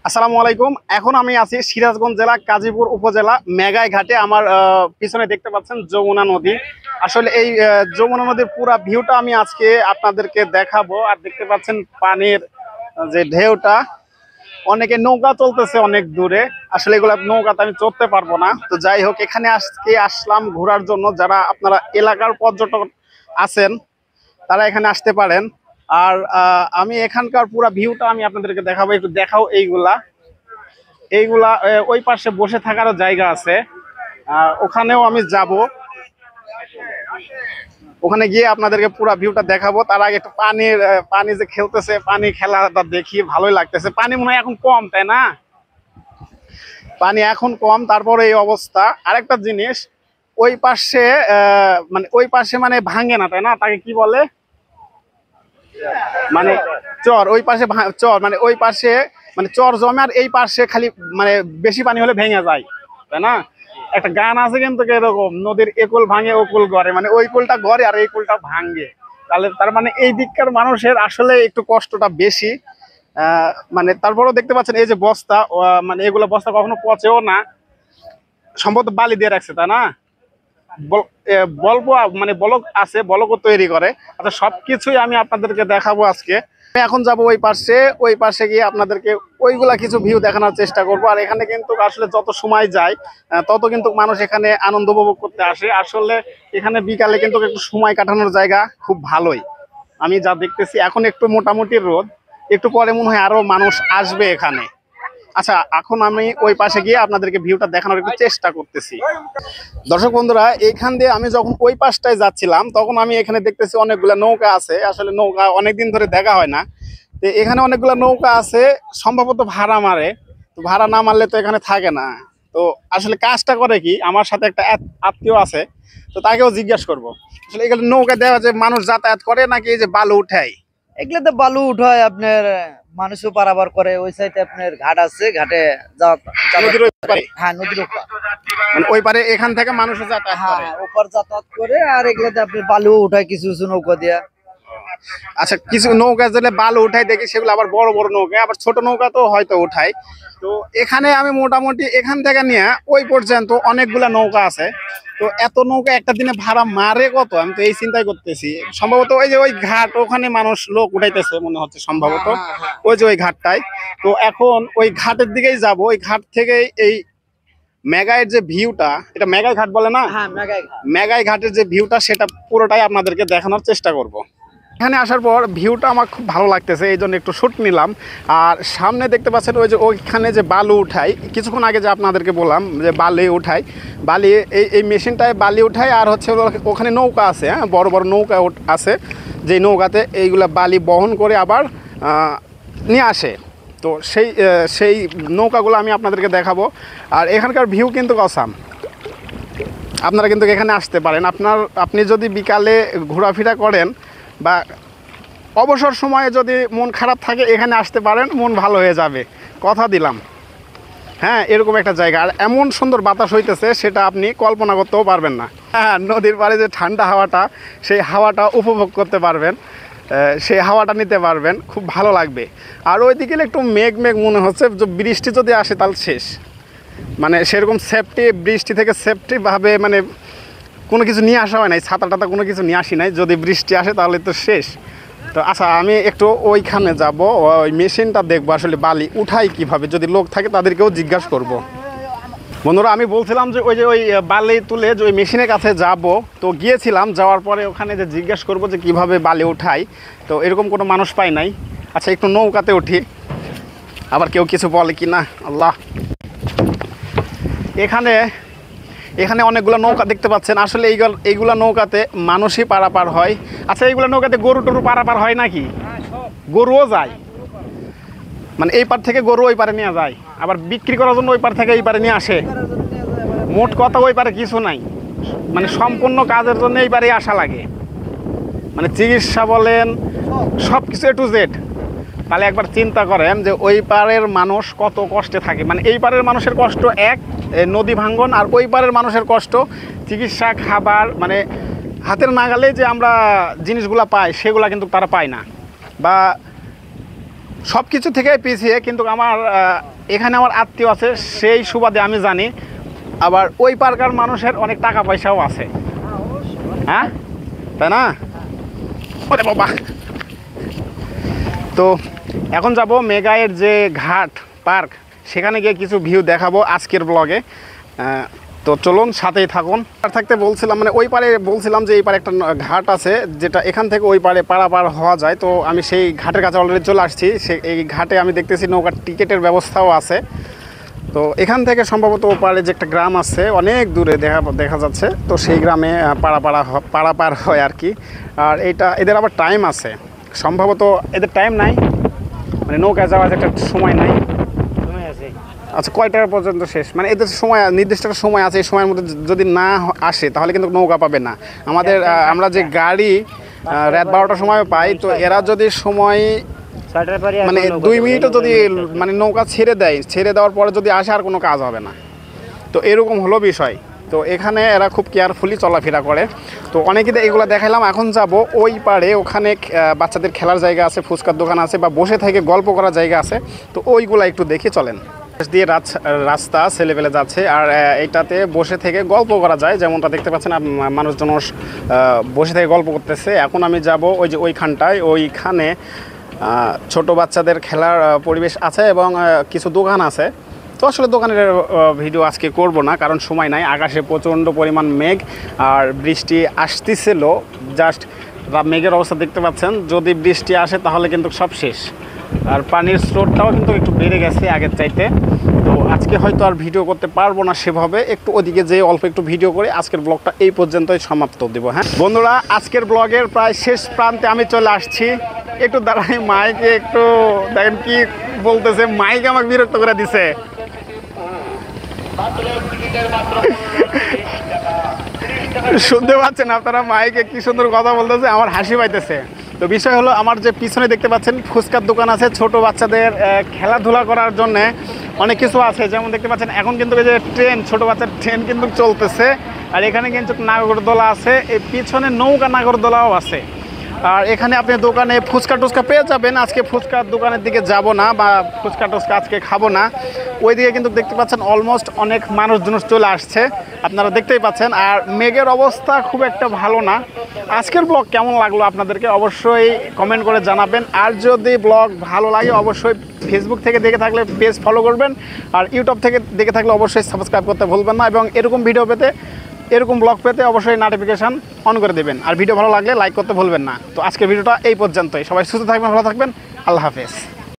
আসসালামু আলাইকুম। এখন আমি আছি সিরাজগঞ্জ জেলা কাজীপুর উপজেলা মেঘাই ঘাটে। আমার পিছনে দেখতে পাচ্ছেন যমুনা নদী। আসলে এই যমুনা নদীর পুরা ভিউটা আমি আজকে আপনাদেরকে দেখাবো। আর দেখতে পাচ্ছেন পানির যে ঢেউটা, অনেকে নৌকা চলতেছে অনেক দূরে। আসলে এগুলা নৌকাতে আমি চড়তে পারবো না। তো যাই হোক, এখানে আজকে আসলাম ঘোরার জন্য। যারা আপনারা এলাকার পর্যটক আছেন তারা এখানে আসতে পারেন। আর আমি এখানকার পুরা ভিউটা আমি আপনাদেরকে দেখাবো। একটু দেখাও এইগুলা এইগুলা ওই পাশে বসে থাকারও জায়গা আছে। ওখানেও আমি যাব, ওখানে গিয়ে আপনাদেরকে পুরো ভিউটা দেখাবো। তার আগে একটু পানি যে খেলতেছে, পানি খেলাটা দেখি ভালোই লাগতেছে। পানি মনে হয় এখন কম, তাই না? পানি এখন কম, তারপরে এই অবস্থা। আরেকটা জিনিস, ওই পাশে মানে ভাঙে না, তাই না? তাকে কি বলে, মানে চর। ওই পাশে চর, মানে ওই পাশে মানে চর জমে, আর এই পাশে খালি মানে বেশি পানি হলে ভেঙে যায়, তাই না? একটা গান আছে কিন্তু এরকম, নদীর একুল ভাঙে ওকুল গড়ে, মানে ওই কুলটা গড়ে আর এই কুলটা ভাঙে। তাহলে তার মানে এই দিককার মানুষের আসলে একটু কষ্টটা বেশি। মানে তারপরেও দেখতে পাচ্ছেন এই যে বস্তা, মানে এগুলো বস্তা কখনো পচেও না, সম্ভবত বালি দিয়ে রাখছে, তাই না? বল্ব মানে বলক আছে, বলকও তৈরি করে। আচ্ছা, সবকিছুই আমি আপনাদেরকে দেখাবো আজকে। আমি এখন যাব ওই পাশে গিয়ে আপনাদেরকে ওইগুলা কিছু ভিউ দেখানোর চেষ্টা করব। আর এখানে কিন্তু আসলে যত সময় যায় তত কিন্তু মানুষ এখানে আনন্দ উপভোগ করতে আসে। আসলে এখানে বিকালে কিন্তু একটু সময় কাটানোর জায়গা খুব ভালোই। আমি যা দেখতেছি এখন একটু মোটামুটি রোদ, একটু পরে মনে হয় আরো মানুষ আসবে এখানে। আচ্ছা, এখন আমি ওই পাশে গিয়ে আপনাদেরকে ভিউটা দেখানোর একটু চেষ্টা করতেছি। দর্শক বন্ধুরা, এইখান দিয়ে আমি যখন ওই পাশটায় যাচ্ছিলাম তখন আমি এখানে দেখতেছি অনেকগুলা নৌকা আছে। আসলে নৌকা অনেকদিন ধরে দেখা হয় না। তো এখানে অনেকগুলা নৌকা আছে, সম্ভবত ভাড়া মারে। তো ভাড়া না মারলে তো এখানে থাকে না। তো আসলে কাজটা করে কি, আমার সাথে একটা আত্মীয় আছে, তো তাকেও জিজ্ঞাসা করব। আসলে এখানে নৌকা দেওয়া যে মানুষ যাতায়াত করে নাকি এই যে বালু উঠায়? এগুলোতে বালু উঠায় আপনার, মানুষও পারাবার করে। ওই সাইডে আপনার ঘাট আছে, ঘাটে নদীর ওই পারে? হ্যাঁ, নদীর ওপার। মানে ওই পারে এখান থেকে মানুষও যাতায়াত হ্যাঁ করে? হ্যাঁ, ওপার যাতায়াত করে। আর এগুলোতে আপনার বালু উঠায় কিছু কিছু নৌকা দিয়া। আচ্ছা, কিছু নৌকা যেগুলো বালু উঠাই দেখি সেগুলো আবার বড় বড় নৌকা, আবার ছোট নৌকা তো হয়তো উঠাই। তো এখানে আমি মোটামুটি এখান থেকে নিয়ে ওই পর্যন্ত অনেকগুলা নৌকা আছে। তো এত নৌকা একটা দিনে ভাড়া মারে কত, আমি তো এই চিন্তাই করতেছি। সম্ভবত ওই যে ওই ঘাট, ওখানে মানুষ লোক উঠাইতেছে মনে হচ্ছে সম্ভবত, ওই যে ওই ঘাটটায়। তো এখন ওই ঘাটের দিকেই যাব। ওই ঘাট থেকে এই মেঘাইয়ের যে ভিউটা, এটা মেঘাই ঘাট বলে না? হ্যাঁ, মেঘাই ঘাট। মেঘাই ঘাটের যে ভিউটা সেটা পুরোটাই আপনাদেরকে দেখানোর চেষ্টা করব। এখানে আসার পর ভিউটা আমার খুব ভালো লাগতেছে, এই জন্য একটু শ্যুট নিলাম। আর সামনে দেখতে পাচ্ছেন ওই যে ওইখানে যে বালু উঠাই, কিছুক্ষণ আগে যে আপনাদেরকে বললাম যে বালি উঠাই, বালি এই মেশিনটায় বালি উঠায়। আর হচ্ছে ওখানে নৌকা আছে, হ্যাঁ, বড় বড় নৌকা আছে, যে নৌকাতে এইগুলা বালি বহন করে আবার নিয়ে আসে। তো সেই নৌকাগুলো আমি আপনাদেরকে দেখাবো। আর এখানকার ভিউ কিন্তু অসাম। আপনারা কিন্তু এখানে আসতে পারেন। আপনি যদি বিকালে ঘোরাফেরা করেন বা অবসর সময়ে যদি মন খারাপ থাকে, এখানে আসতে পারেন, মন ভালো হয়ে যাবে, কথা দিলাম। হ্যাঁ, এরকম একটা জায়গা। আর এমন সুন্দর বাতাস হইতেছে, সেটা আপনি কল্পনা করতেও পারবেন না। হ্যাঁ, নদীর পাড়ে যে ঠান্ডা হাওয়াটা, সেই হাওয়াটা উপভোগ করতে পারবেন, সেই হাওয়াটা নিতে পারবেন, খুব ভালো লাগবে। আর ওইদিকে একটু মেঘ মেঘ মনে হচ্ছে, যে বৃষ্টি যদি আসে তাহলে শেষ। মানে সেরকম সেফটি, বৃষ্টি থেকে সেফটিভাবে মানে কোনো কিছু নিয়ে আসা হয় নাই, ছাতা টাতা কোনো কিছু নিয়ে আসি নাই। যদি বৃষ্টি আসে তাহলে তো শেষ। তো আচ্ছা, আমি একটু ওইখানে যাব, ওই মেশিনটা দেখবো আসলে বালি উঠাই কিভাবে। যদি লোক থাকে তাদেরকেও জিজ্ঞাসা করব। বন্ধুরা, আমি বলছিলাম যে ওই বালি তুলে যে ওই মেশিনের কাছে যাব। তো গিয়েছিলাম, যাওয়ার পরে ওখানে যে জিজ্ঞাসা করবো যে কিভাবে বালি উঠাই, তো এরকম কোনো মানুষ পাই নাই। আচ্ছা, একটু নৌকাতে উঠি, আবার কেউ কিছু বলে কি না। আল্লাহ, এখানে অনেকগুলো নৌকা দেখতে পাচ্ছেন। আসলে এইগুলা নৌকাতে মানুষই পারাপার হয়। আচ্ছা, এইগুলো নৌকাতে গরু টরু পারাপার হয় নাকি? গরুও যায়, মানে এই পার থেকে গরু ওই পারে নিয়ে যায়, আবার বিক্রি করার জন্য ওই পার থেকে এই পারে নিয়ে আসে। মোট কথা ওই পারে কিছু নাই, মানে সম্পূর্ণ কাজের জন্য এই পারে আসা লাগে। মানে চিকিৎসা বলেন, সব কিছু A to Z। তাহলে একবার চিন্তা করেন যে ওই পারের মানুষ কত কষ্টে থাকে। মানে এই পারের মানুষের কষ্ট এক, নদী ভাঙ্গন, আর ওই পারের মানুষের কষ্ট চিকিৎসা, খাবার, মানে হাতের নাগালে যে আমরা জিনিসগুলা পাই সেগুলা কিন্তু তারা পায় না। বা সব কিছু থেকে পিছিয়ে, কিন্তু আমার এখানে আমার আত্মীয় আছে, সেই সুবাদে আমি জানি। আবার ওই পার্কার মানুষের অনেক টাকা পয়সাও আছে, হ্যাঁ তাই না? ওরে বাবা। তো এখন যাব মেঘায়ের যে ঘাট পার্ক, সেখানে গিয়ে কিছু ভিউ দেখাবো আজকের ব্লগে। তো চলুন, সাথেই থাকুন। আর থাকতে বলছিলাম, মানে ওই পারে বলছিলাম যে এই পারে একটা ঘাট আছে, যেটা এখান থেকে ওই পারে পারাপার হওয়া যায়। তো আমি সেই ঘাটের কাছে অলরেডি চলে আসছি। এই ঘাটে আমি দেখতেছি নৌকার টিকিটের ব্যবস্থাও আছে। তো এখান থেকে সম্ভবত ওপারে যে একটা গ্রাম আছে অনেক দূরে দেখা যাচ্ছে, তো সেই গ্রামে পারাপার হয় আর কি। আর এদের আবার টাইম আছে, সম্ভবত এদের টাইম নাই, মানে নৌকা যাওয়ার একটা সময় নাই। আচ্ছা, কয়টা পর্যন্ত শেষ, মানে এদের সময় নির্দিষ্ট একটা সময় আছে, এই সময়ের মধ্যে যদি না আসে তাহলে কিন্তু নৌকা পাবে না। আমাদের আমরা যে গাড়ি রাত 12টার সময় পাই, তো এরা যদি সময় মানে 2 মিনিটও যদি মানে নৌকা ছেড়ে দেওয়ার পরে যদি আসে, আর কোনো কাজ হবে না। তো এরকম হলো বিষয়। তো এখানে এরা খুব কেয়ারফুলি চলাফেরা করে। তো অনেকে এগুলো দেখাইলাম। এখন যাব ওই পারে, ওখানে বাচ্চাদের খেলার জায়গা আছে, ফুচকার দোকান আছে, বা বসে থেকে গল্প করার জায়গা আছে। তো ওইগুলো একটু দেখে চলেন। দিয়ে রাস্তা ছেলেপেলে যাচ্ছে, আর এইটাতে বসে থেকে গল্প করা যায়, যেমনটা দেখতে পাচ্ছেন মানুষজন বসে থেকে গল্প করতেছে। এখন আমি যাব ওই যে ওইখানটায়, ওইখানে ছোট বাচ্চাদের খেলার পরিবেশ আছে এবং কিছু দোকান আছে। তো আসলে দোকানের ভিডিও আজকে করব না, কারণ সময় নাই। আকাশে প্রচণ্ড পরিমাণ মেঘ আর বৃষ্টি আসতেছিল। জাস্ট মেঘের অবস্থা দেখতে পাচ্ছেন, যদি বৃষ্টি আসে তাহলে কিন্তু সব শেষ। আর পানির স্রোতটাও কিন্তু একটু বেড়ে গেছে আগের চাইতে। তো আজকে হয়তো আর ভিডিও করতে পারবো না সেভাবে, একটু ওদিকে যেয়ে অল্প একটু ভিডিও করে আজকের ব্লগটা এই পর্যন্তই সমাপ্ত দেবো। হ্যাঁ বন্ধুরা, আজকের ব্লগের প্রায় শেষ প্রান্তে আমি চলে আসছি। একটু দাঁড়াই, মাইকে একটু দেখেন কি বলতেছে, মাইক আমাকে বিরক্ত করে দিছে। শুনতে পাচ্ছেন আপনারা মাইকে কি সুন্দর কথা বলতেছে, আমার হাসি পাইতেছে। তো বিষয় হলো, আমার যে পিছনে দেখতে পাচ্ছেন ফুচকার দোকান আছে, ছোট বাচ্চাদের খেলাধুলা করার জন্য অনেক কিছু আছে। যেমন দেখতে পাচ্ছেন এখন কিন্তু এই যে ট্রেন, ছোট বাচ্চার ট্রেন কিন্তু চলতেছে। আর এখানে কিন্তু নাগরদোলা আছে, এই পিছনে নৌকা নাগরদোলাও আছে। আর এখানে আপনি দোকানে ফুচকা টুচকা পেয়ে যাবেন। আজকে ফুচকার দোকানের দিকে যাব না, বা ফুচকা টুচকা আজকে খাবো না। ওইদিকে কিন্তু দেখতে পাচ্ছেন অলমোস্ট অনেক মানুষজন চলে আসছে, আপনারা দেখতেই পাচ্ছেন। আর মেঘের অবস্থা খুব একটা ভালো না। আজকের ব্লগ কেমন লাগলো আপনাদেরকে অবশ্যই কমেন্ট করে জানাবেন। আর যদি ব্লগ ভালো লাগে অবশ্যই ফেসবুক থেকে দেখে থাকলে পেজ ফলো করবেন, আর ইউটিউব থেকে দেখে থাকলে অবশ্যই সাবস্ক্রাইব করতে ভুলবেন না। এবং এরকম ভিডিও পেতে, এরকম ব্লগ পেতে অবশ্যই নোটিফিকেশান অন করে দেবেন। আর ভিডিও ভালো লাগলে লাইক করতে ভুলবেন না। তো আজকের ভিডিওটা এই পর্যন্তই। সবাই সুস্থ থাকবেন, ভালো থাকবেন। আল্লাহ হাফেজ।